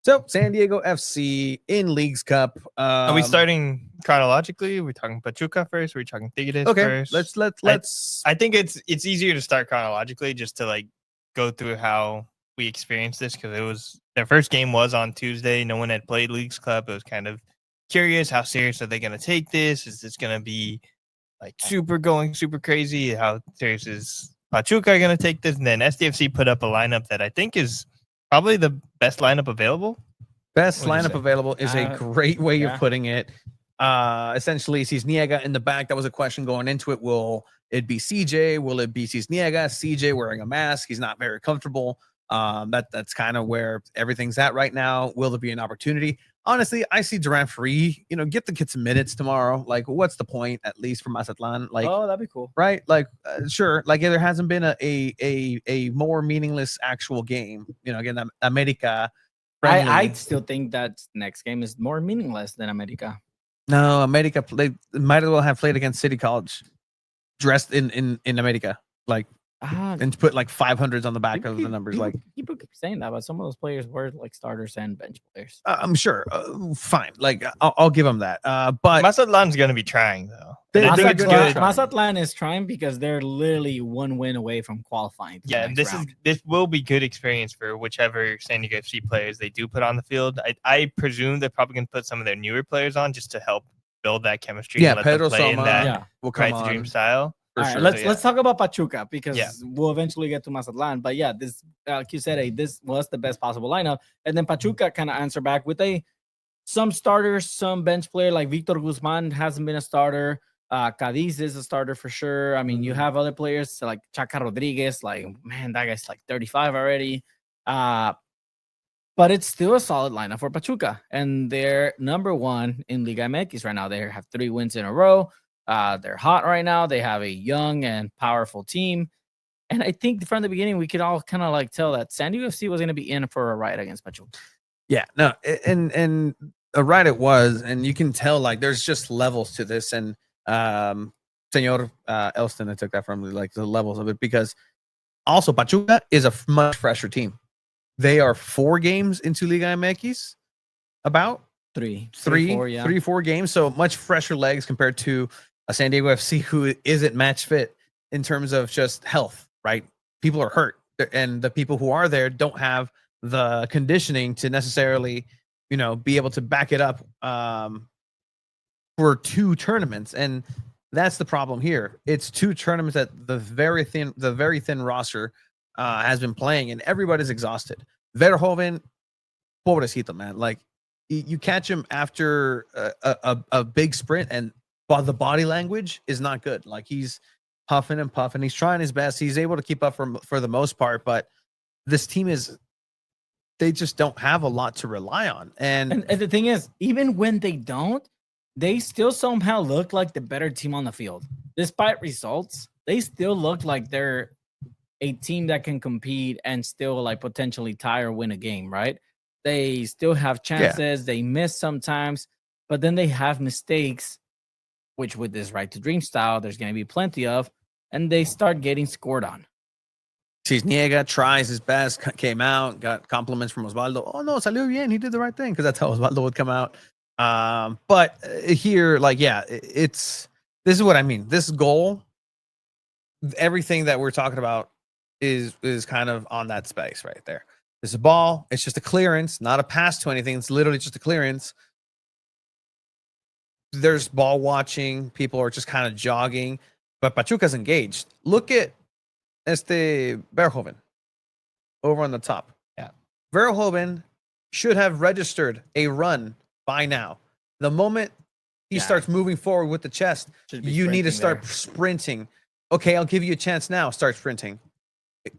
So San Diego FC in Leagues Cup. Are we starting chronologically? Are we talking Pachuca first? Are we talking Tigres first? Let's. I think it's easier to start chronologically just to like go through how we experienced this, because it was their first game was on Tuesday. No one had played Leagues Cup. It was kind of curious, how serious are they going to take this? Is this going to be like super crazy? How serious is Pachuca going to take this? And then SDFC put up a lineup that I think is probably the best lineup available. Best lineup available is a great way of putting it. Essentially, Cisniega in the back. That was a question going into it. Will it be CJ? Will it be Cisniega? CJ wearing a mask. He's not very comfortable. That's kind of where everything's at right now. Will there be an opportunity? Honestly, I see Durant free. Get the kid some minutes tomorrow. Like, what's the point? At least for Mazatlan. Like, oh, that'd be cool, right? Like, sure. Like, there hasn't been a more meaningless actual game. Again, America. I still think that next game is more meaningless than America. No, America might as well have played against City College, dressed in America, like. And put like 500s on the back of the numbers. People keep saying that, but some of those players were like starters and bench players. I'm sure. Fine. Like I'll give them that. But Mazatlan's going to be trying though. Mazatlan is trying because they're literally one win away from qualifying. Yeah, this will be good experience for whichever San Diego FC players they do put on the field. I presume they're probably going to put some of their newer players on just to help build that chemistry. Yeah, let Pedro them play Soma in that will come on. dream style. All right, let's talk about Pachuca, because we'll eventually get to Mazatlan. But yeah, this like you said, this was the best possible lineup, and then Pachuca kind of answered back with some starters, some bench player like Victor Guzman hasn't been a starter. Cadiz is a starter for sure. I mean, you have other players like Chaca Rodriguez. Like, man, that guy's like 35 already. But it's still a solid lineup for Pachuca, and they're number one in LigaMX right now. They have 3 wins in a row. They're hot right now. They have a young and powerful team. And I think from the beginning, we could all kind of like tell that San Diego FC was going to be in for a ride against Pachuca. Yeah, no, and a ride it was. And you can tell like there's just levels to this. And Senor Elston, I took that from like the levels of it, because also Pachuca is a much fresher team. They are 4 games into Liga MX, about 3-4 games. So much fresher legs compared to a San Diego FC who isn't match fit in terms of just health, right? People are hurt, and the people who are there don't have the conditioning to necessarily, be able to back it up for 2 tournaments. And that's the problem here. It's 2 tournaments that the very thin roster has been playing, and everybody's exhausted. Verhoeven, pobrecito, man. Like, you catch him after a big sprint, and the body language is not good. Like, he's huffing and puffing. He's trying his best. He's able to keep up for the most part, but this team they just don't have a lot to rely on. And the thing is, even when they don't, they still somehow look like the better team on the field. Despite results, they still look like they're a team that can compete and still like potentially tie or win a game, right? They still have chances. They miss sometimes, but then they have mistakes, which with this right to dream style, there's going to be plenty of, and they start getting scored on. Cisniega tries his best, came out, got compliments from Osvaldo. Oh, no, salió bien. He did the right thing, because that's how Osvaldo would come out. But here, like, this is what I mean. This goal, everything that we're talking about is kind of on that space right there. There's a ball. It's just a clearance, not a pass to anything. It's literally just a clearance. There's ball watching. People are just kind of jogging, but Pachuca's engaged. Look at Verhoeven over on the top. Yeah. Verhoeven should have registered a run by now. The moment he starts moving forward with the chest, you need to start sprinting. Okay, I'll give you a chance now. Start sprinting.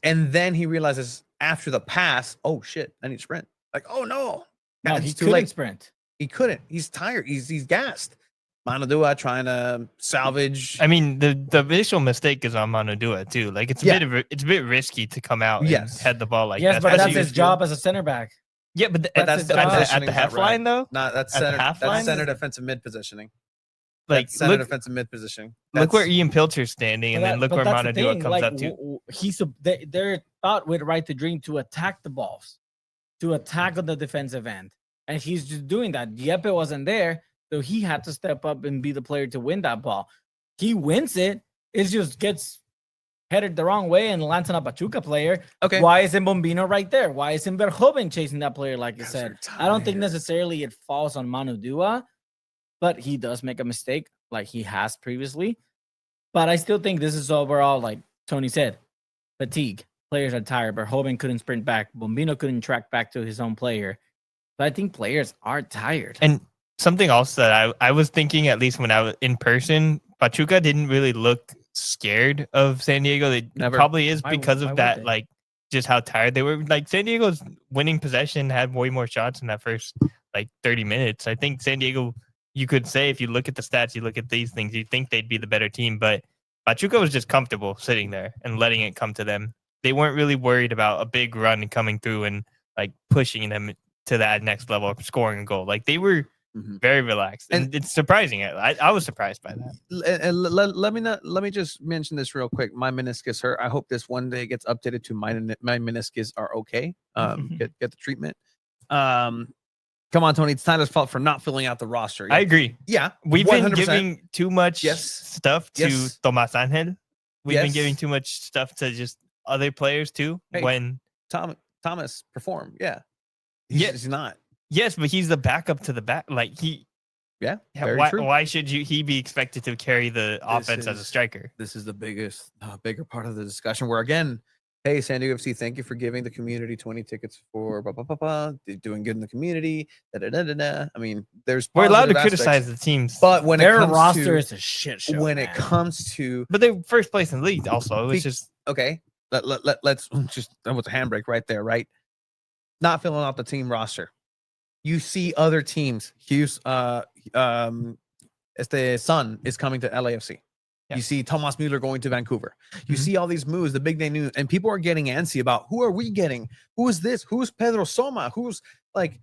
And then he realizes after the pass, oh shit, I need to sprint. Like, oh no. No, he couldn't sprint. He couldn't. He's tired. He's gassed. Manu Duah trying to salvage. I mean, the initial mistake is on Manu Duah too. Like, it's a bit risky to come out and head the ball like that. Yes, but that's his job as a center back. Yeah, but that's at the half line though. No, that's center defensive mid positioning. Like, defensive mid positioning. Look where Ian Pilcher's standing, and then look where Manu Duah comes up to. They're thought with right to dream to attack the balls. to attack on the defensive end. And he's just doing that. Dieppe wasn't there, so he had to step up and be the player to win that ball. He wins it. It just gets headed the wrong way and lands on a Pachuca player. Okay. Why isn't Bombino right there? Why isn't Verhoeven chasing that player like you said? I don't think necessarily it falls on Manu Duah, but he does make a mistake like he has previously. But I still think this is overall, like Tony said, fatigue. Players are tired. Verhoeven couldn't sprint back. Bombino couldn't track back to his own player. But I think players are tired. And something else that I was thinking, at least when I was in person, Pachuca didn't really look scared of San Diego. They probably is because of that, like just how tired they were. Like San Diego's winning possession had way more shots in that first like 30 minutes. I think San Diego, you could say, if you look at the stats, you look at these things, you think they'd be the better team, but Pachuca was just comfortable sitting there and letting it come to them. They weren't really worried about a big run coming through and like pushing them to that next level of scoring a goal. Like they were very relaxed, and it's surprising. I was surprised by that. And let me just mention this real quick. My meniscus hurt. I hope this one day gets updated to my meniscus are okay. Get the treatment. Come on, Tony. It's Tyler's fault for not filling out the roster. I agree. Yeah, we've 100%. been giving too much stuff to Tomás Ángel. We've been giving too much stuff to just other players too. Hey, when Thomas performed, he's not. Yes, but he's the backup to the back. Like he, why should he be expected to carry the offense as a striker? This is the bigger part of the discussion. Where again, hey, San Diego FC, thank you for giving the community 20 tickets for doing good in the community. I mean, we're allowed to criticize the teams, but when their roster is a shit show. When it comes to, but they're first place in the league. Also, it's just okay. Let's just that was a handbrake right there, right? Not filling out the team roster. You see other teams. Heaps, Sun is coming to LAFC. Yeah. You see Thomas Mueller going to Vancouver. You see all these moves, the big day news, and people are getting antsy about who are we getting? Who is this? Who's Pedro Soma? Who's like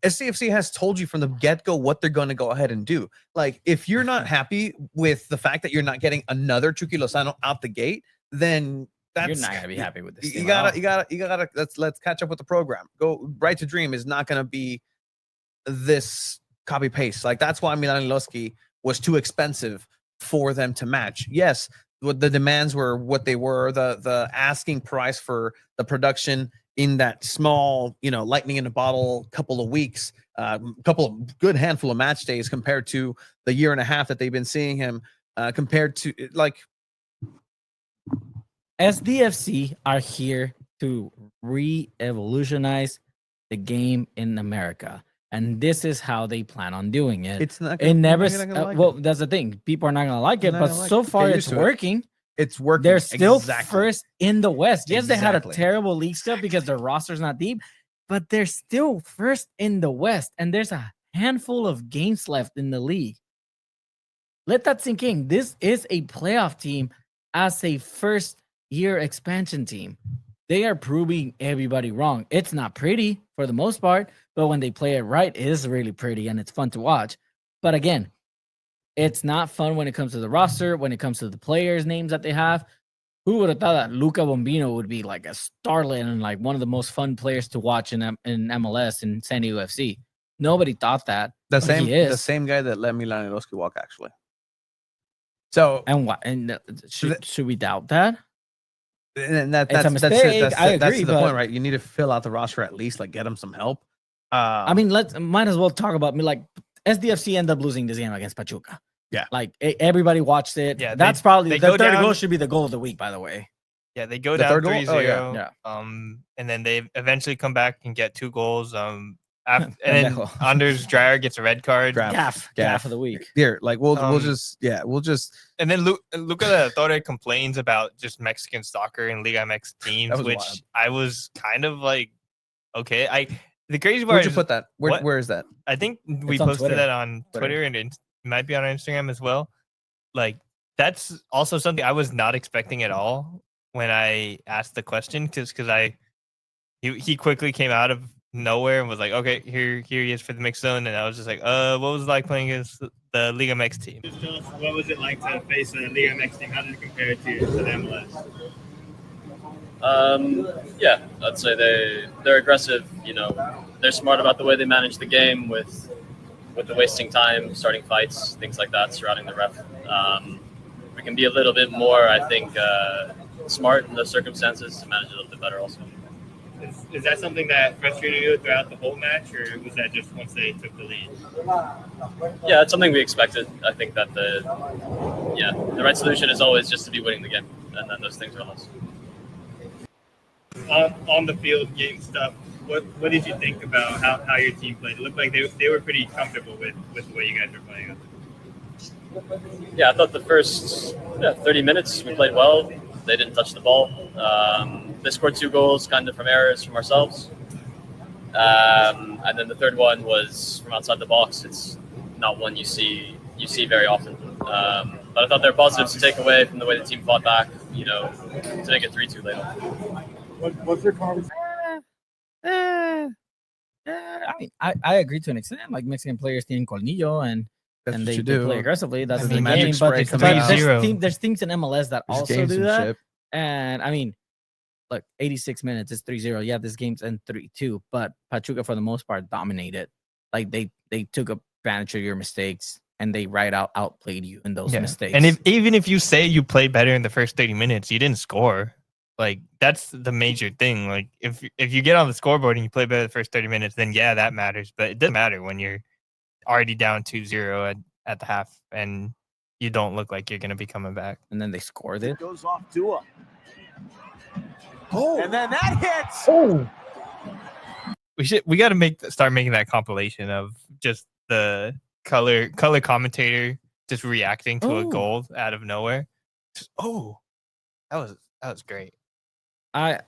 SDFC has told you from the get-go what they're going to go ahead and do. Like, if you're not happy with the fact that you're not getting another Chuky Lozano out the gate, then you're not gonna be happy with this. You gotta let's catch up with the program. Go Right to Dream is not gonna be this copy paste. Like that's why Milan Losky was too expensive for them to match. Yes, the demands were what they were. The asking price for the production in that small, lightning in a bottle couple of weeks, couple of good handful of match days compared to the year and a half that they've been seeing him, compared to like. SDFC are here to re-evolutionize the game in America. And this is how they plan on doing it. It's not. That's the thing. People are not gonna like it, but so far it's working. It's working. They're still first in the West. Yes, they had a terrible league stuff because their roster's not deep, but they're still first in the West. And there's a handful of games left in the league. Let that sink in. This is a playoff team as a first-year expansion team. They are proving everybody wrong. It's not pretty for the most part, but when they play it right, it is really pretty and it's fun to watch. But again, it's not fun when it comes to the roster, when it comes to the players' names that they have. Who would have thought that Luca Bombino would be like a starlet and like one of the most fun players to watch in MLS in San Diego FC? Nobody thought that. The same guy that let Milan Losky walk, actually. So should we doubt that? And that's a mistake. I agree. That's the point, right? You need to fill out the roster at least, like get them some help. I mean, might as well talk about like SDFC end up losing this game against Pachuca. Yeah, like everybody watched it. Yeah, that's probably the third goal should be the goal of the week, by the way. Yeah, they go down 3-0. Oh, yeah. And then they eventually come back and get 2 goals. And then Anders Dreyer gets a red card. Gaff of the week. Here, like we'll just. And then Luca de Torre complains about just Mexican soccer and LigaMX teams, which wild. I was kind of like, okay. The crazy part. Where'd you put that? Where is that? I think we posted that on Twitter and it might be on our Instagram as well. Like that's also something I was not expecting at all when I asked the question, because he quickly came out of nowhere and was like, okay, here he is for the mixed zone, and I was just like, what was it like playing against the LigaMX team? Just tell us, what was it like to face a LigaMX team? How did it compare to the MLS? Yeah, I'd say they're aggressive. You know, they're smart about the way they manage the game with the wasting time, starting fights, things like that, surrounding the ref. We can be a little bit more, I think, smart in those circumstances to manage it a little bit better also. Is that something that frustrated you throughout the whole match, or was that just once they took the lead? Yeah, it's something we expected. I think that the right solution is always just to be winning the game, and then those things are less. On the field game stuff, what did you think about how your team played? It looked like they were pretty comfortable with the way you guys were playing. Yeah, I thought the first 30 minutes we played well. They didn't touch the ball. They scored 2 goals kind of from errors from ourselves. And then the third one was from outside the box. It's not one you see very often. But I thought there were positives to take away from the way the team fought back, you know, to make it 3-2 later. What's your conversation? I mean, I agree to an extent. Like Mexican players tienen colmillo and they play aggressively. That's the game. But there's teams in MLS that also do that. And I mean, look, 86 minutes is 3-0. Yeah, this game's in 3-2. But Pachuca, for the most part, dominated. Like they took advantage of your mistakes and they outplayed you in those mistakes. And even if you say you played better in the first 30 minutes, you didn't score. Like that's the major thing. Like if you get on the scoreboard and you play better the first 30 minutes, then yeah, that matters. But it doesn't matter when you're already down 2-0 at the half and you don't look like you're gonna be coming back. And then they scored it. Goes off Duah. Oh, and then that hits. Oh, We got to start making that compilation of just the color commentator just reacting to a goal out of nowhere. Just, that was great. I've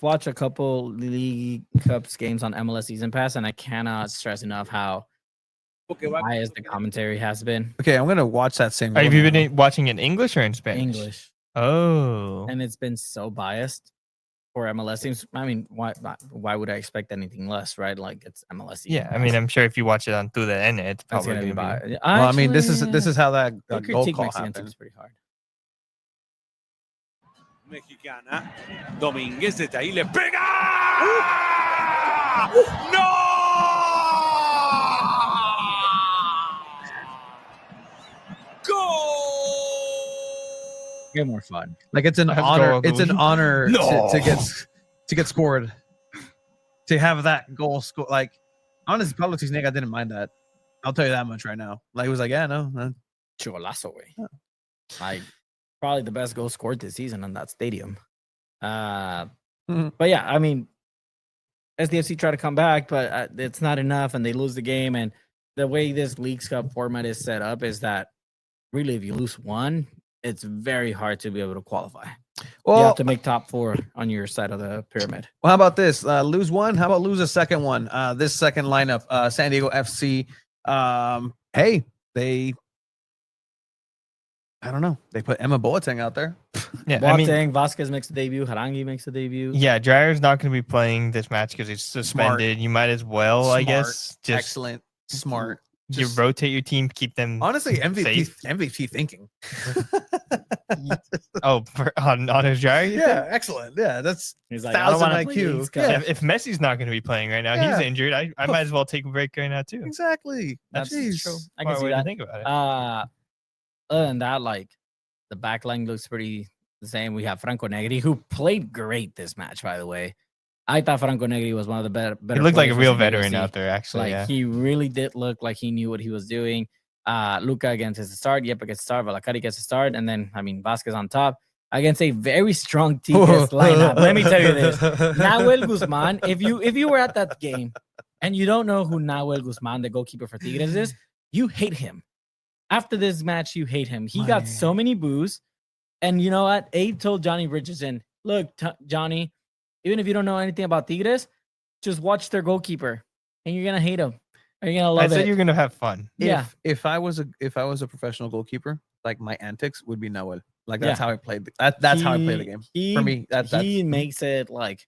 watched a couple League Cups games on MLS Season Pass, and I cannot stress enough how biased the commentary has been. Okay, I'm gonna watch that same. Have you been watching in English or in Spanish? English. Oh, and it's been so biased for MLS teams. I mean, why would I expect anything less, right? Like it's MLS. Yeah, I mean, I'm sure if you watch it on through the end, it's probably gonna be biased. Well, I mean, this is how that goal call happened. It's pretty hard. Mexicana. Domínguez desde ahí le pega. ¡No! Goal! Way more fun. Like it's an honor. It's an honor to get scored. To have that goal score. Like honestly, Pablo Cisnega didn't mind that. I'll tell you that much right now. Like he was like, yeah, no. Chulazo way. Yeah. Like probably the best goal scored this season in that stadium. But yeah, I mean, SDFC try to come back, but it's not enough, and they lose the game. And the way this Leagues Cup format is set up is that really, if you lose one, it's very hard to be able to qualify. Well, you have to make top 4 on your side of the pyramid. Well, how about this? Lose one. How about lose a second one? This second lineup, San Diego FC. Hey, I don't know. They put Emma Boateng out there. Yeah, Boateng, Vasquez makes a debut. Harangi makes a debut. Yeah, Dreyer's not going to be playing this match because he's suspended. Smart. You might as well, Smart. I guess. Just excellent, smart. You rotate your team, keep them honestly safe. MVP thinking. On his Dreyer? Yeah, excellent. Yeah, that's he's like, 1,000 IQ. Yeah. If Messi's not going to be playing right now, he's injured. I might as well take a break right now too. Exactly. That's true. I can see that. Think about it. Other than that, like the back line looks pretty the same. We have Franco Negri, who played great this match, by the way. I thought Franco Negri was one of the better. He looked like a real veteran out there, actually. Like he really did look like he knew what he was doing. Luca against his start, Yepa gets a start, Valacari gets a start, and then Vasquez on top against a very strong Tigres lineup. Let me tell you this: Nahuel Guzman. If you were at that game and you don't know who Nahuel Guzman, the goalkeeper for Tigres, is, you hate him. After this match, you hate him. He got so many boos. And you know what? Abe told Johnny Richardson, look, Johnny, even if you don't know anything about Tigres, just watch their goalkeeper and you're going to hate him. Or you're going to love it. I said you're going to have fun. Yeah. If I was a professional goalkeeper, like my antics would be Nahuel. Like that's how I played. That's how I play the game. For me, he makes it like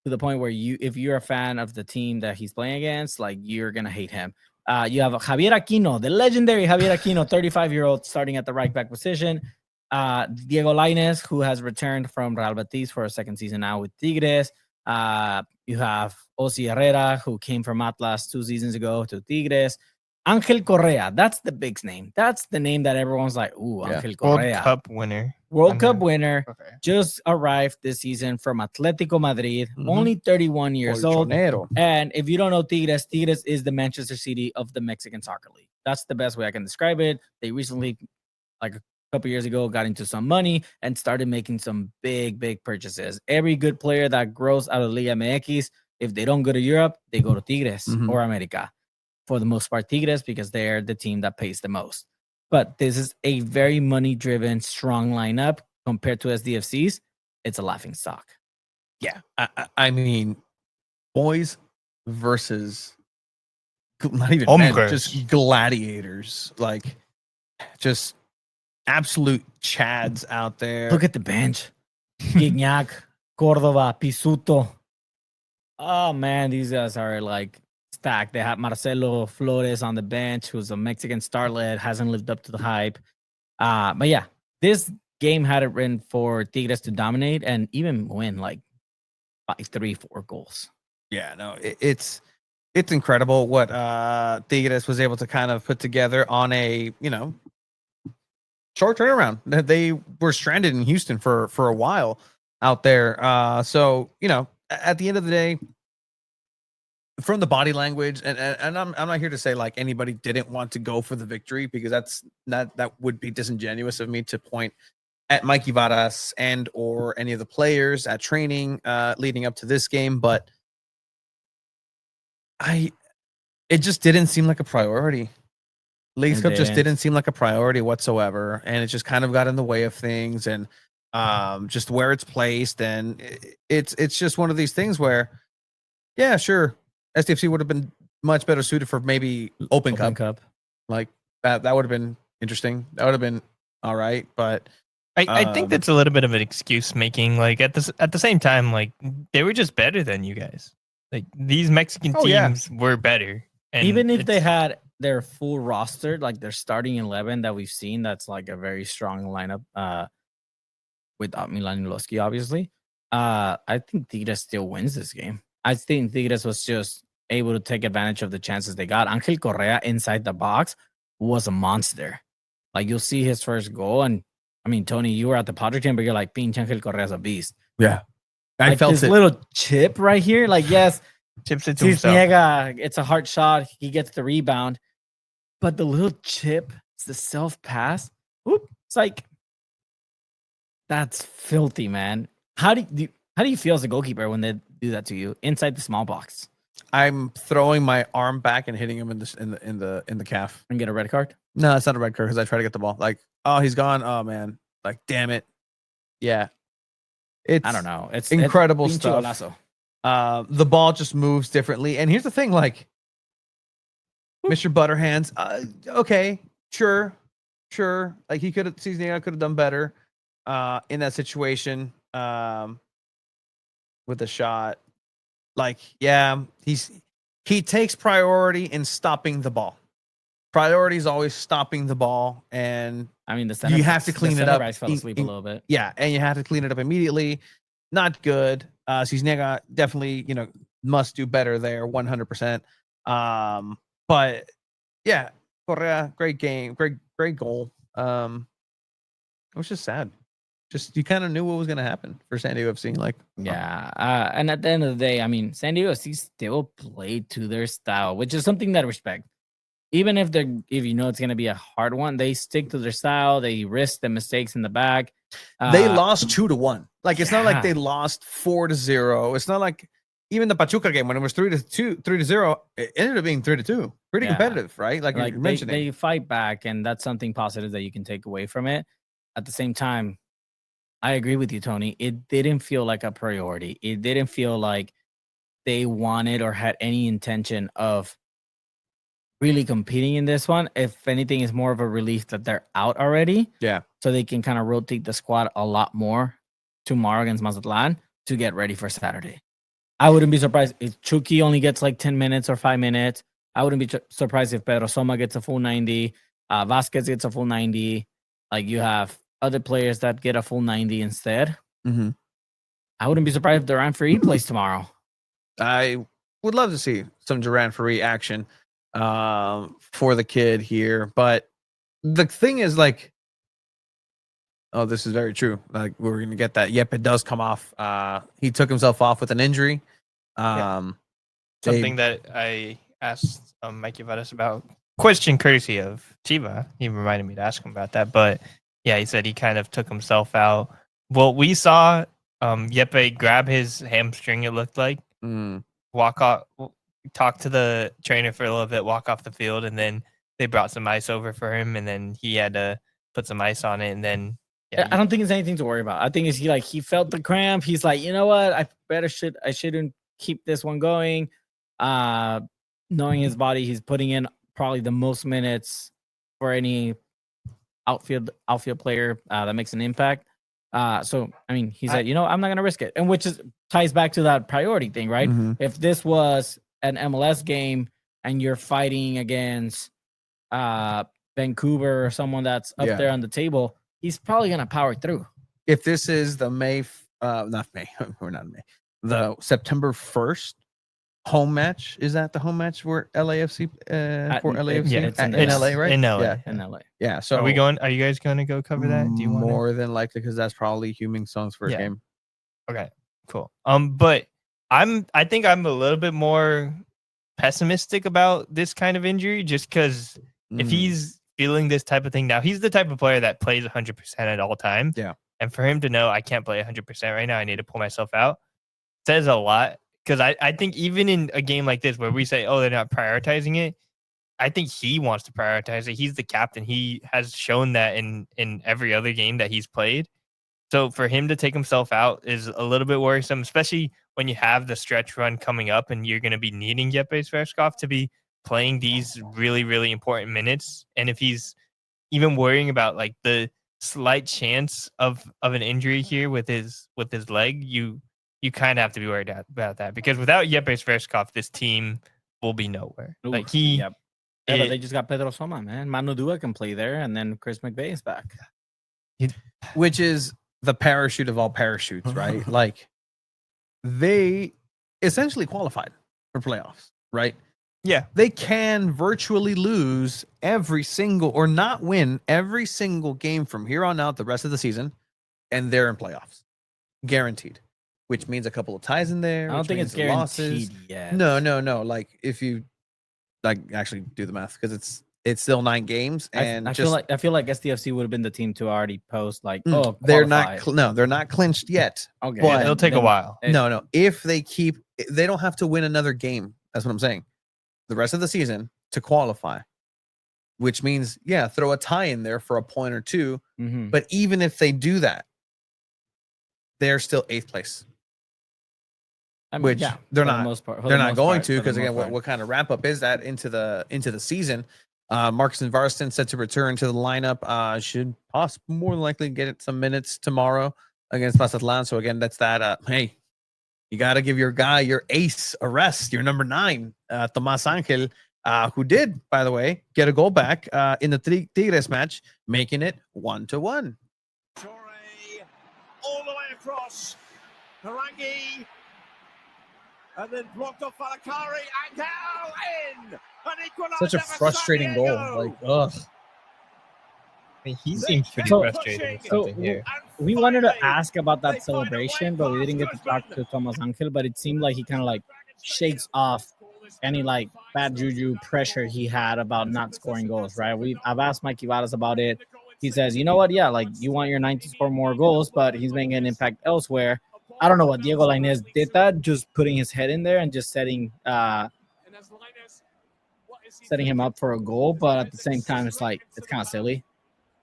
to the point where if you're a fan of the team that he's playing against, like you're going to hate him. You have Javier Aquino, the legendary Javier Aquino, 35-year-old, starting at the right back position. Diego Lainez, who has returned from Real Betis for a second season now with Tigres. You have Osi Herrera, who came from Atlas 2 seasons ago to Tigres. Angel Correa, that's the big name. That's the name that everyone's like, ooh, Angel Correa. World Cup winner. World Cup winner. Okay. Just arrived this season from Atletico Madrid, Mhm. only 31 years old. Colchonero. And if you don't know Tigres, Tigres is the Manchester City of the Mexican Soccer League. That's the best way I can describe it. They recently, like a couple years ago, got into some money and started making some big purchases. Every good player that grows out of LigaMX, if they don't go to Europe, they go to Tigres or America. For the most part, Tigres, because they're the team that pays the most. But this is a very money-driven, strong lineup compared to SDFC's. It's a laughing stock. Yeah, I mean, boys versus not even men, Hombres. just gladiators, like just absolute chads out there. Look at the bench. Gignac, Cordova, Pisuto. Oh, man, these guys are like stacked. They have Marcelo Flores on the bench, who's a Mexican starlet, hasn't lived up to the hype. But yeah, this game had it written for Tigres to dominate and even win like 3-4 goals. Yeah, no, it's incredible what Tigres was able to kind of put together on a, short turnaround. They were stranded in Houston for a while out there. So, at the end of the day, from the body language, and I'm not here to say like anybody didn't want to go for the victory, because that would be disingenuous of me to point at Mikey Varas and or any of the players at training leading up to this game, but it just didn't seem like a priority. Leagues Cup just didn't seem like a priority whatsoever, and it just kind of got in the way of things, and just where it's placed, and it's just one of these things where, yeah, sure, SDFC would have been much better suited for maybe Open Cup. Like that would have been interesting. That would have been all right, but I think that's a little bit of an excuse making. Like at the same time, like they were just better than you guys. Like these Mexican teams were better. And even if they had their full roster, like their starting 11 that we've seen, that's like a very strong lineup without Milan Miloski, obviously. I think Tigres still wins this game. I think Tigres was just able to take advantage of the chances they got. Angel Correa inside the box was a monster. Like you'll see his first goal, and I mean, Tony, you were at the Padre game, but you're like, pinche Angel Correa's a beast. Yeah. I like felt this it. little chip right here. Like, yes, chips it to himself. It's a hard shot. He gets the rebound. But the little chip, it's the self-pass. Whoop, it's like, that's filthy, man. How do you feel as a goalkeeper when they do that to you inside the small box? I'm throwing my arm back and hitting him in the calf. And get a red card? No, it's not a red card because I try to get the ball. Like, oh, he's gone. Oh man, like damn it. Yeah, it's I don't know. It's incredible it's stuff. The ball just moves differently. And here's the thing, like, Mr. Butterhands, okay, sure. Like he could have done better in that situation with the shot. Like, yeah, he takes priority in stopping the ball. Priority is always stopping the ball, and I mean, you have to clean it up. I fell asleep a little bit. Yeah, and you have to clean it up immediately. Not good. Cisnega definitely, must do better there, 100%. But yeah, Correa, great game, great goal. It was just sad. Just you kind of knew what was going to happen for San Diego FC. Like, yeah, and at the end of the day, I mean, San Diego FC still played to their style, which is something that I respect. Even if it's going to be a hard one, they stick to their style. They risk the mistakes in the back. They lost 2-1. Like, it's not like they lost 4-0. It's not like even the Pachuca game when it was 3-0, it ended up being 3-2. Pretty competitive, right? Like you're mentioning. They fight back, and that's something positive that you can take away from it. At the same time, I agree with you, Tony. It didn't feel like a priority. It didn't feel like they wanted or had any intention of really competing in this one. If anything, it's more of a relief that they're out already. Yeah. So they can kind of rotate the squad a lot more tomorrow against Mazatlan to get ready for Saturday. I wouldn't be surprised if Chuky only gets like 10 minutes or 5 minutes. I wouldn't be surprised if Pedro Soma gets a full 90. Vasquez gets a full 90. Like you have other players that get a full 90 instead. Mm-hmm. I wouldn't be surprised if Duran Free plays tomorrow. I would love to see some Duran Free action for the kid here. But the thing is, like, oh, this is very true. Like, we're going to get that. Yep, it does come off. He took himself off with an injury. Something that I asked Mikey Vadas about. Question courtesy of Chiva. He reminded me to ask him about that. But yeah, he said he kind of took himself out. Well, we saw Yepe grab his hamstring, it looked like. Walk off, talk to the trainer for a little bit, walk off the field, and then they brought some ice over for him, and then he had to put some ice on it, and then I don't think it's anything to worry about. I think it's he felt the cramp. He's like, you know what, I shouldn't keep this one going. Knowing his body, he's putting in probably the most minutes for any outfield player that makes an impact. So I mean, he said, I'm not gonna risk it, and which ties back to that priority thing, right? Mm-hmm. If this was an MLS game and you're fighting against Vancouver or someone that's up there on the table, he's probably gonna power through. If this is the not May, we're not in May, the September 1st home match, is that the home match for LAFC for LAFC? Yeah, it's in LA, right? In LA. Yeah. In LA. Yeah. So are you guys going to go cover that? Do you want more than likely, because that's probably Heung-min Son's first game. Okay, cool. But I think I'm a little bit more pessimistic about this kind of injury, just because if he's feeling this type of thing now, he's the type of player that plays 100% at all times. Yeah. And for him to know I can't play 100% right now, I need to pull myself out, says a lot. Because I think even in a game like this where we say, oh, they're not prioritizing it, I think he wants to prioritize it. He's the captain. He has shown that in every other game that he's played. So for him to take himself out is a little bit worrisome, especially when you have the stretch run coming up and you're going to be needing Yepe Sveshkov to be playing these really, really important minutes. And if he's even worrying about like the slight chance of an injury here with his leg, you kind of have to be worried about that, because without Yepe Sveshkov, this team will be nowhere. Ooh, like but they just got Pedro Soma, man. Manu Duah can play there, and then Chris McVay is back. Which is the parachute of all parachutes, right? Like, they essentially qualified for playoffs, right? Yeah. They can virtually lose every single, or not win every single game from here on out the rest of the season, and they're in playoffs. Guaranteed. Which means a couple of ties in there. I don't think it's guaranteed yet. No. Like, if you actually do the math, because it's still 9 games, and I feel like SDFC would have been the team to already post like, they're not they're not clinched yet. Okay, but it'll take a while. No, if they don't have to win another game. That's what I'm saying. The rest of the season to qualify, which means throw a tie in there for a point or two. Mm-hmm. But even if they do that, they're still 8th place. I mean, which they're not. They're not going to, because again, part. what kind of wrap up is that into the season? Marcus Varston set to return to the lineup. Should more than likely get some minutes tomorrow against Mazatlan. So again, that's that. Hey, you got to give your guy, your ace, a rest. Your number 9, Tomás Ángel, who did, by the way, get a goal back in the Tigres match, making it 1-1. All the way across. Harangi. And then blocked off Falakari. Angel in. Such a frustrating goal. Like, ugh. I mean, he seems pretty frustrated with So something here. we wanted to ask about that celebration, but we didn't get to talk to Tomás Ángel. But it seemed like he kind of like shakes off any like bad juju pressure he had about not scoring goals, right? I've asked Mikey Vadas about it. He says, you know what? Yeah, like you want your 9 to score more goals, but he's making an impact elsewhere. I don't know what Diego Lainez did that, just putting his head in there and just setting him up for a goal. But at the same time, it's kind of silly.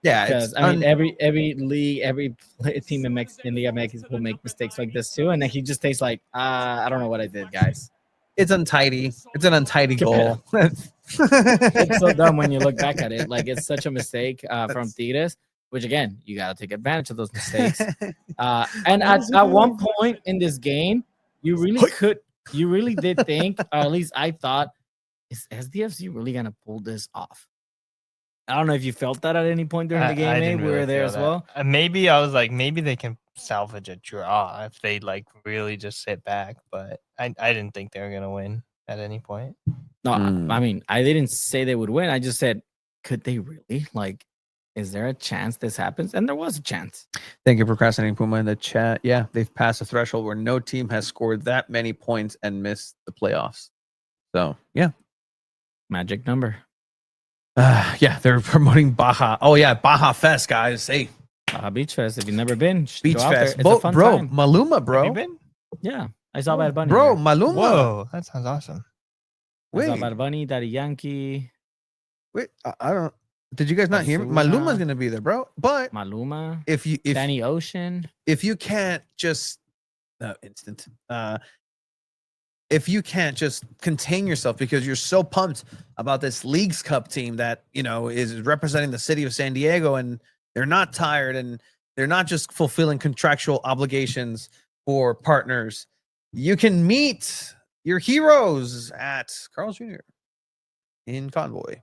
Yeah, because I mean, every league, every team in LigaMX will make mistakes like this too, and then he just takes like, I don't know what I did, guys. It's untidy. It's an untidy goal. It's so dumb when you look back at it. Like, it's such a mistake from Tigres, which again, you got to take advantage of those mistakes. And at one point in this game, you really did think, or at least I thought, is SDFC really gonna pull this off? I don't know if you felt that at any point during the game. I We didn't were really there feel as that. well. Maybe I was like, maybe they can salvage a draw if they like really just sit back. But I didn't think they were gonna win at any point. No, Mm. I mean, I didn't say they would win. I just said, could they really? Like, is there a chance this happens? And there was a chance. Thank you, Procrastinating Puma, in the chat. Yeah, they've passed a threshold where no team has scored that many points and missed the playoffs. So, yeah. Magic number. Yeah, they're promoting Baja. Oh, yeah, Baja Fest, guys. Hey, Baja Beach Fest. If you've never been, Beach go out there. Fest. It's a fun Bro, time. Maluma, Have bro. you been? Yeah, I saw Bad Bunny. Bro, there. Maluma. Whoa, that sounds awesome. I saw Wait, Bad Bunny, Daddy Yankee, wait. I don't. Did you guys not hear me? Ozuna. Maluma's gonna be there, bro. But Maluma, if Danny Ocean. if you can't just if you can't just contain yourself because you're so pumped about this Leagues Cup team that is representing the city of San Diego, and they're not tired and they're not just fulfilling contractual obligations for partners, you can meet your heroes at Carl's Jr. in Convoy.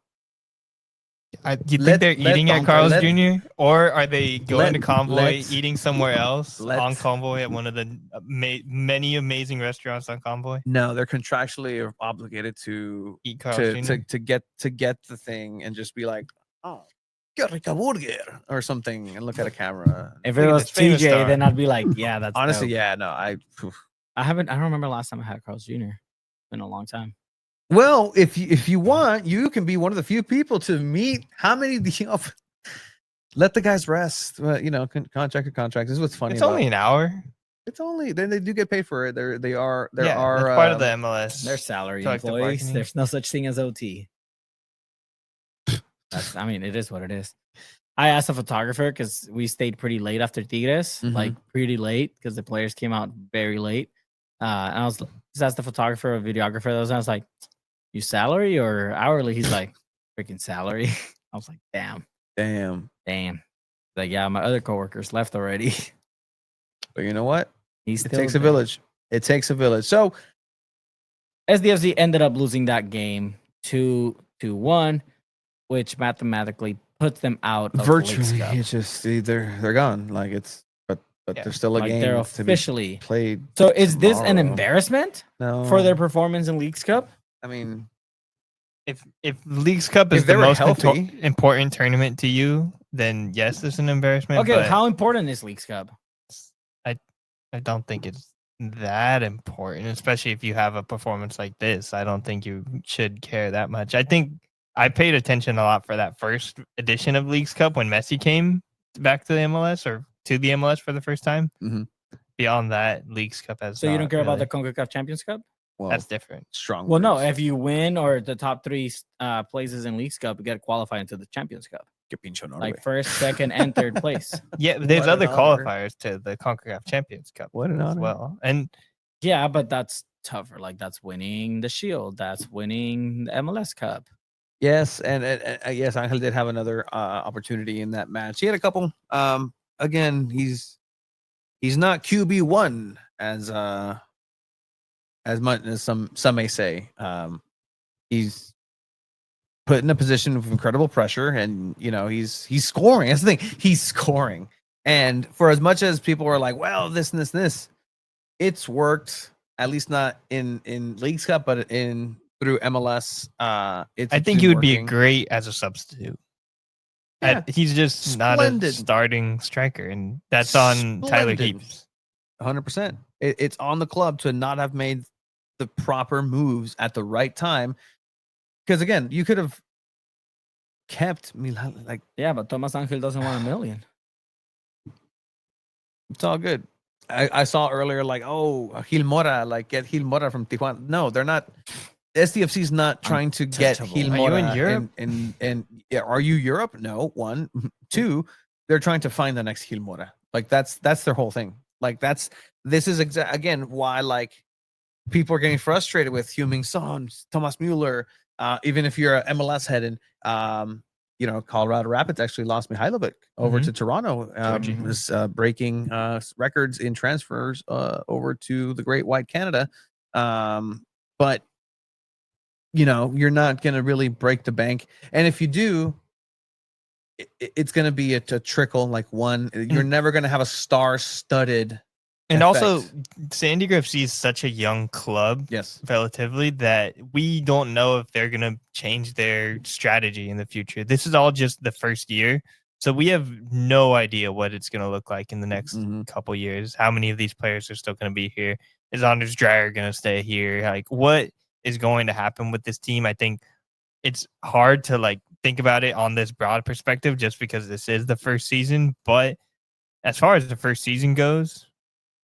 You think they're eating at Carl's Jr. or are they going to Convoy, let- eating somewhere else let- on Convoy at one of the many amazing restaurants on Convoy? No, they're contractually obligated to Eat Carl's Jr. to get the thing and just be like, oh, qué rica burger or something, and look at a camera. If it Look at was this famous TJ, star. then I'd be like, yeah, that's Honestly, dope. yeah, no, I don't remember last time I had Carl's Jr. It's been a long time. Well, if you want, you can be one of the few people to meet. How many do you let the guys rest? Well, contract. This is what's funny. It's only an hour. It's only they do get paid for it. They are That's part of the MLS. They're salary collective employees. bargaining. There's no such thing as OT. It is what it is. I asked a photographer because we stayed pretty late after Tigres, Mhm. like pretty late because the players came out very late. And I was just asked the photographer or videographer. I was like, "You salary or hourly?" He's like, "Freaking salary." I was like, "Damn." Like, yeah, my other coworkers left already. But you know what? He's It still takes a there. village. It takes a village. So SDFC ended up losing that game 2-1, which mathematically puts them out of the Leagues virtually, Cup. it's just they're gone. Like but Yeah. there's still a Like game they're to be officially. played. So is this an tomorrow. embarrassment No, for their performance in Leagues Cup? I mean, If Leagues Cup If is they the were most healthy- important tournament to you, then yes, it's an embarrassment. Okay, but how important is Leagues Cup? I don't think it's that important, especially if you have a performance like this. I don't think you should care that much. I think I paid attention a lot for that first edition of Leagues Cup when Messi came back to the MLS or to the MLS for the first time. Mhm. Beyond that, Leagues Cup has. So you don't not care about really- the CONCACAF Champions Cup? well, That's different. strong. Well, no. words. If you win or the top three places in Leagues Cup, you get to qualify into the Champions Cup. Que pincho Norway. Like first, second, and third place. Yeah, but there's What an other honor. qualifiers to the CONCACAF Champions Cup What an as honor. well. And Yeah, but that's tougher. Like that's winning the Shield. That's winning the MLS Cup. Yes, and yes, Angel did have another opportunity in that match. He had a couple. Again, he's not QB1 as much as some may say. He's put in a position of incredible pressure, and he's scoring. That's the thing. He's scoring, and for as much as people are like, "Well, this and this and this," it's worked. At leaast not in Leagues Cup, but through MLS. I think been he would be working. great as a substitute. Yeah. He's just not a Splendid. starting striker, and that's on Tyler Splendid. Heaps. 100%. It's on the club to not have made the proper moves at the right time. Because again, you could have kept Milan. Like, Yeah, but Tomás Ángel doesn't want $1 million. it's all good. I saw earlier, like, oh, Gil Mora, like get Gil Mora from Tijuana. No, they're not. SDFC is not trying to get Untouchable. Gil Are you Mora. in Europe? And yeah, are you Europe? No. One, two. They're trying to find the next Gil Mora. Like that's their whole thing. Like this is again why like people are getting frustrated with Heung-min Son, Thomas Mueller. Even if you're a MLS head and Colorado Rapids actually lost Mihailovic over to Toronto. Georgie. Was breaking records in transfers over to the Great White Canada. But you're not going to really break the bank. And if you do, it's going to be a trickle, like one. You're never going to have a star-studded. And also, effect. San Diego FC is such a young club, Yes. relatively, that we don't know if they're going to change their strategy in the future. This is all just the first year. So we have no idea what it's going to look like in the next couple years. How many of these players are still going to be here? Is Anders Dreyer going to stay here? Like, what is going to happen with this team? I think it's hard to like think about it on this broad perspective just because this is the first season. But as far as the first season goes,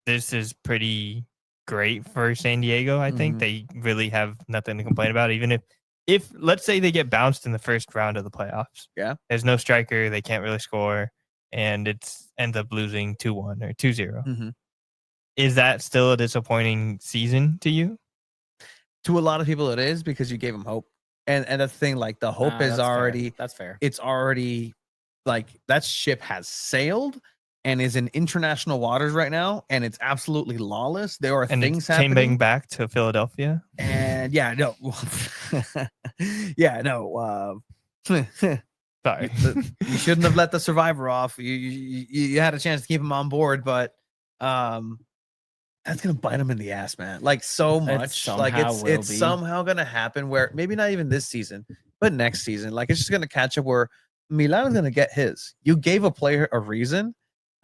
this is pretty great for San Diego. I think they really have nothing to complain about. Even if let's say they get bounced in the first round of the playoffs, there's no striker, they can't really score, and it's ends up losing 2-1 or 2-0. Is that still a disappointing season to you? To a lot of people, it is because you gave them hope, and the thing, like the hope is already That's fair. It's already like that ship has sailed and is in international waters right now, and it's absolutely lawless. There are things happening. Came back to Philadelphia, and yeah, no, sorry, you shouldn't have let the survivor off. You had a chance to keep him on board, but that's gonna bite him in the ass, man. Like so much. Like it's somehow gonna happen where maybe not even this season, but next season. Like it's just gonna catch up where Milan is gonna get his. You gave a player a reason.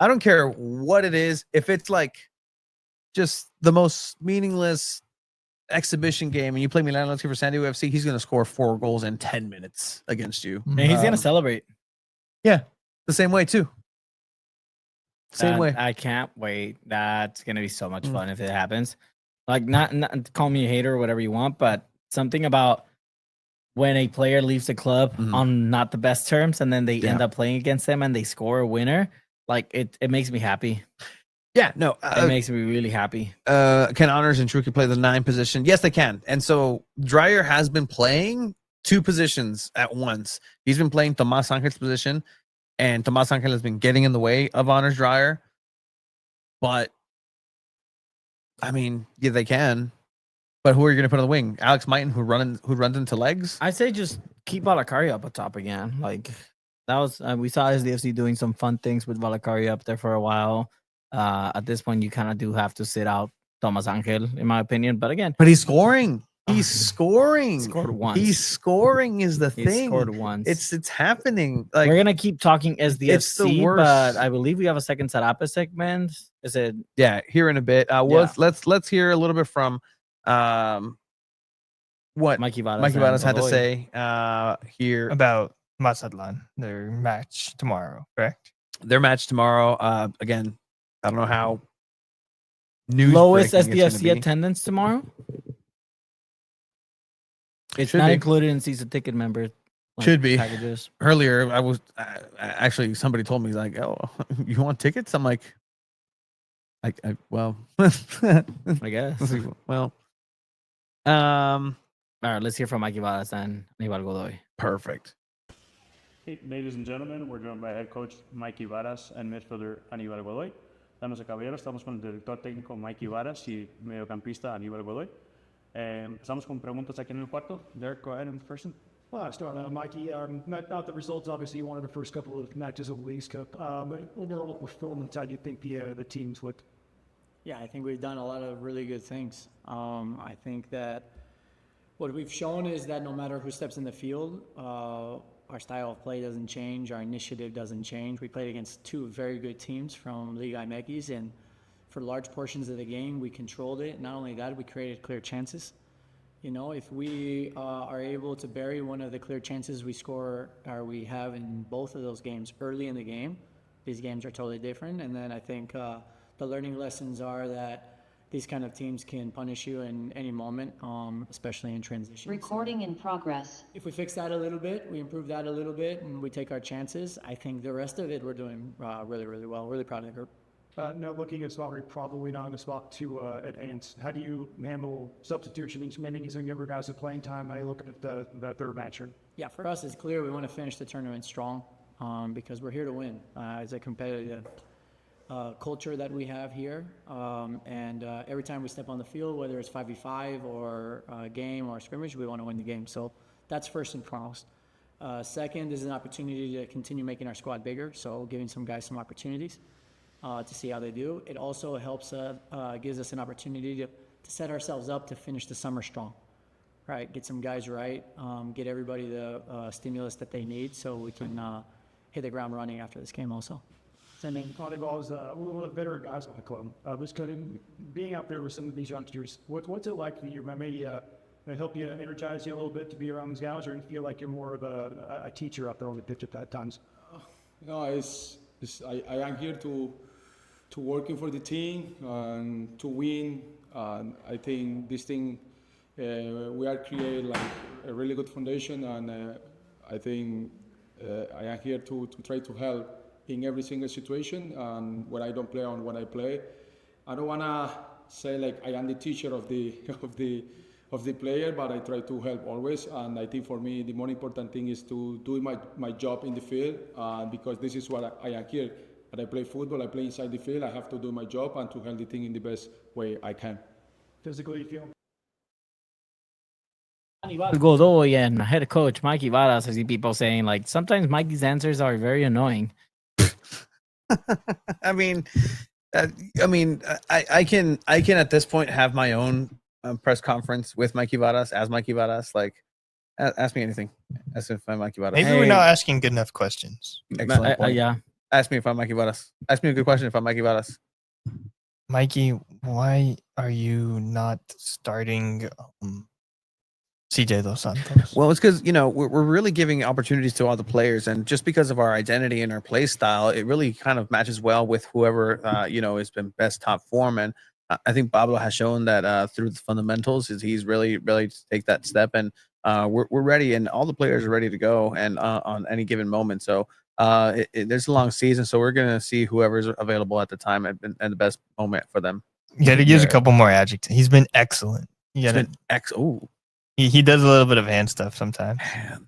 I don't care what it is. If it's like just the most meaningless exhibition game and you play Milan for San Diego FC, he's going to score 4 goals in 10 minutes against you. And he's going to celebrate. Yeah, the same way too. Same way. I can't wait. That's going to be so much fun if it happens. Like, not call me a hater or whatever you want, but something about when a player leaves the club on not the best terms and then they end up playing against them and they score a winner. Like it makes me happy. Yeah, no, it makes me really happy. Can Honors and Chuky play the 9 position? Yes, they can. And so Dreyer has been playing 2 positions at once. He's been playing Tomás Ángel's position, and Tomás Ángel has been getting in the way of Honors Dreyer. But I mean, yeah, they can. But who are you going to put on the wing? Alex Mighton, who runs into legs? I say just keep Valakari up top again. Like that was we saw SDFC doing some fun things with Valakari up there for a while. At this point, you kind of do have to sit out Tomás Ángel, in my opinion. But again, he's scoring. He's scoring. Scored once. He's scoring is the thing. He scored once. It's happening. Like we're gonna keep talking SDFC, it's the worst. But I believe we have a second Sarapa segment. Is it? Yeah, here in a bit. Let's hear a little bit from what Mikey Vadas had to say here about Mazatlan, their match tomorrow, correct? Their match tomorrow. Again, I don't know how. Lowest SDFC attendance tomorrow. It's not included in season ticket members. Should be packages. Earlier, I was actually somebody told me like, "Oh, you want tickets?" I'm like, well, I guess. Well, all right. Let's hear from Mikey Vadas and Aníbal Godoy. Perfect. Hey, ladies and gentlemen, we're joined by head coach Mikey Varas and midfielder Aníbal Godoy. Damas y caballeros, estamos con el director técnico Mikey Varas y mediocampista Aníbal Godoy. Empezamos con preguntas aquí en el cuarto. Derek, go ahead and person. Well, I start out, Mikey. Not the results, obviously, you wanted the first couple of matches of the Leagues Cup. But overall performance, how do you think the teams would? Yeah, I think we've done a lot of really good things. I think that what we've shown is that no matter who steps in the field, our style of play doesn't change, our initiative doesn't change. We played against 2 very good teams from LigaMX, and for large portions of the game, we controlled it. Not only that, we created clear chances. You know, if we are able to bury one of the clear chances we score or we have in both of those games early in the game, these games are totally different. And then I think the learning lessons are that these kind of teams can punish you in any moment, especially in transition. Recording in progress. If we fix that a little bit, we improve that a little bit, and we take our chances, I think the rest of it we're doing really, really well. Really proud of the group. Now looking at Swap, probably not going to swap to advance. How do you handle substitutions, many some younger guys with playing time? How are you looking at the third match? Yeah, for us, it's clear we want to finish the tournament strong because we're here to win. It's a competitive culture that we have here, and every time we step on the field, whether it's 5v5 or a game or a scrimmage, we want to win the game. So that's first and foremost. Second is an opportunity to continue making our squad bigger, so giving some guys some opportunities to see how they do. It also helps, gives us an opportunity to set ourselves up to finish the summer strong, right? Get some guys right, get everybody the stimulus that they need so we can hit the ground running after this game also. Volleyball is one of the better guys on the club. Was being out there with some of these youngsters, what's it like for you? Maybe help you energize you a little bit to be around these guys, or you feel like you're more of a teacher out there on the pitch at times? No, I am here to working for the team and to win. And I think this thing we are creating like a really good foundation, and I think I am here to try to help in every single situation. And when I don't play and when I play, I don't wanna say like I am the teacher of the player, but I try to help always. And I think for me the more important thing is to do my job in the field, because this is what I am here. When I play football, I play inside the field. I have to do my job and to help the team in the best way I can. Physically, you feel? Godoy and head coach Mikey Varas, I see people saying like sometimes Mikey's answers are very annoying. I mean, I can at this point have my own press conference with Mikey Varas as Mikey Varas. Like, ask me anything. As if I'm Mikey Varas. Maybe we're not asking good enough questions. Excellent point. Yeah. Ask me if I'm Mikey Varas. Ask me a good question if I'm Mikey Varas. Mikey, why are you not starting CJ Dos Santos? Well, it's because, we're really giving opportunities to all the players. And just because of our identity and our play style, it really kind of matches well with whoever, has been best top form. And I think Pablo has shown that through the fundamentals, he's really, really take that step. And we're ready, and all the players are ready to go and on any given moment. So there's a long season, so we're going to see whoever's available at the time and the best moment for them. You got to use a couple more adjectives. He's been excellent. You got to He does a little bit of hand stuff sometimes.